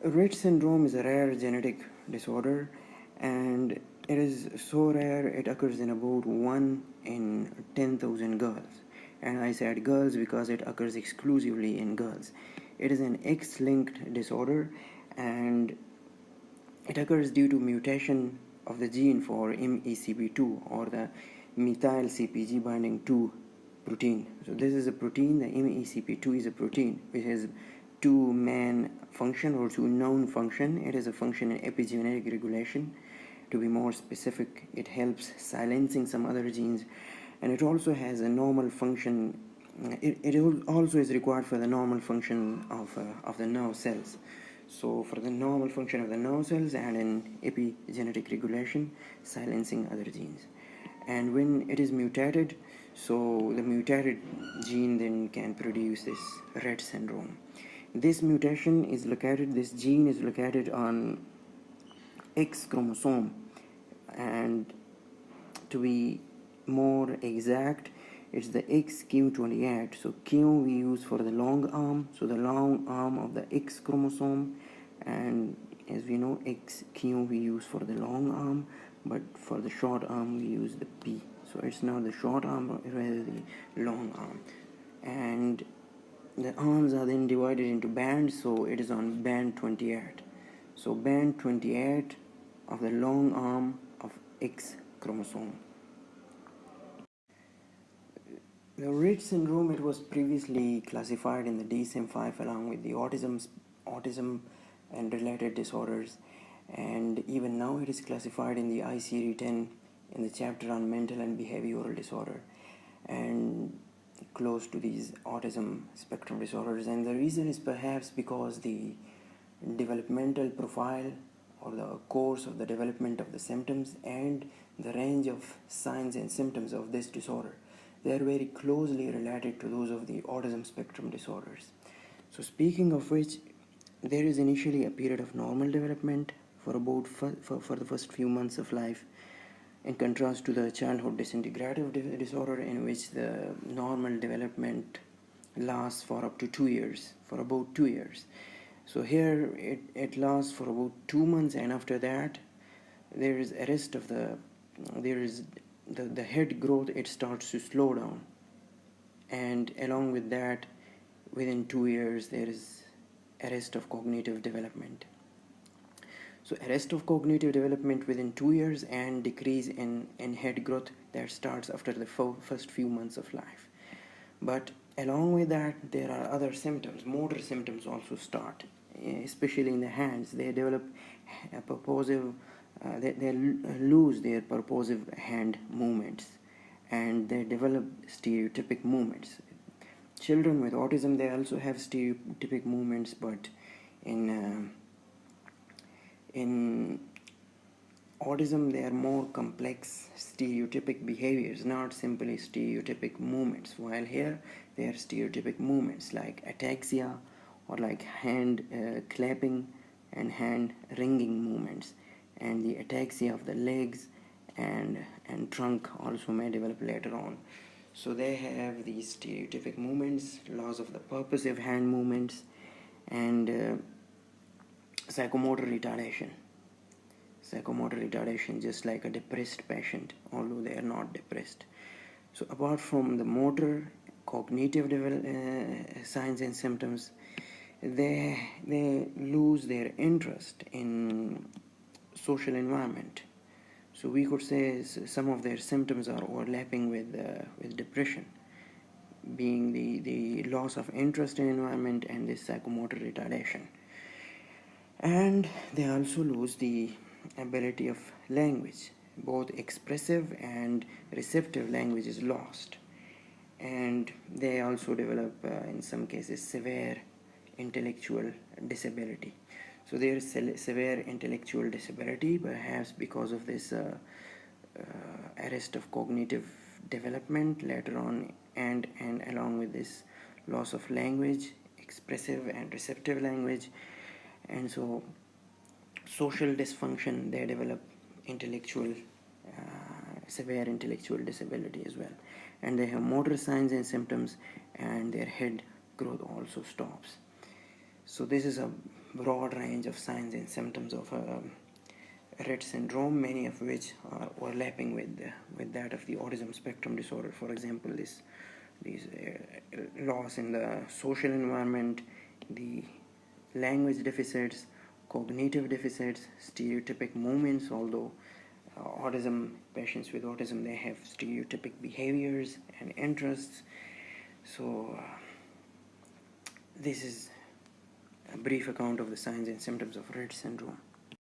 Rett syndrome is a rare genetic disorder, and it is so rare it occurs in about 1 in 10,000 girls. And I said girls because it occurs exclusively in girls. It is an X-linked disorder, and it occurs due to mutation of the gene for MECP2, or the methyl CpG binding 2 protein. So this is a protein. The MECP2 is a protein which has two main function, or two known function. It is a function in epigenetic regulation. To be more specific, it helps silencing some other genes, and it also has a normal function. It also is required for the normal function of the nerve cells. So for the normal function of the nerve cells and in epigenetic regulation, silencing other genes. And when it is mutated, so the mutated gene then can produce this Rett syndrome. This mutation is located, this gene is located on X chromosome, and to be more exact, it's the XQ28. So Q we use for the long arm, so the long arm of the X chromosome, and as we know, XQ we use for the long arm, but for the short arm we use the P. So it's not the short arm, rather the long arm. And the arms are then divided into bands, so it is on band 28. So band 28 of the long arm of X chromosome. The Rett syndrome, it was previously classified in the DSM-5 along with the autism and related disorders, and even now it is classified in the ICD-10 in the chapter on mental and behavioral disorder, and close to these autism spectrum disorders. And the reason is perhaps because the developmental profile or the course of the development of the symptoms and the range of signs and symptoms of this disorder, they are very closely related to those of the autism spectrum disorders. So speaking of which, there is initially a period of normal development for the first few months of life, in contrast to the childhood disintegrative disorder, in which the normal development lasts for up to 2 years, for about 2 years. So here it lasts for about 2 months, and after that there is arrest of the head growth. It starts to slow down, and along with that, within 2 years there is arrest of cognitive development. So arrest of cognitive development within 2 years, and decrease in head growth that starts after the first few months of life. But along with that, there are other symptoms. Motor symptoms also start, especially in the hands. They develop a purposive, they lose their purposive hand movements, and they develop stereotypic movements. Children with autism, they also have stereotypic movements, but in autism, they are more complex stereotypic behaviors, not simply stereotypic movements. While here, they are stereotypic movements like ataxia, or like hand clapping and hand wringing movements, and the ataxia of the legs and trunk also may develop later on. So they have these stereotypic movements, loss of the purposive hand movements, and psychomotor retardation, just like a depressed patient, although they are not depressed. So apart from the motor cognitive signs and symptoms, they lose their interest in social environment. So we could say some of their symptoms are overlapping with depression, being the loss of interest in environment and this psychomotor retardation. And they also lose the ability of language. Both expressive and receptive language is lost, and they also develop in some cases severe intellectual disability. So there is severe intellectual disability, perhaps because of this arrest of cognitive development later on, and along with this loss of language, expressive and receptive language. And so social dysfunction, they develop severe intellectual disability as well, and they have motor signs and symptoms, and their head growth also stops. So this is a broad range of signs and symptoms of Rett syndrome, many of which are overlapping with that of the autism spectrum disorder. For example, these loss in the social environment, the language deficits, cognitive deficits, stereotypic movements. Although patients with autism, they have stereotypic behaviors and interests. So this is a brief account of the signs and symptoms of Rett syndrome.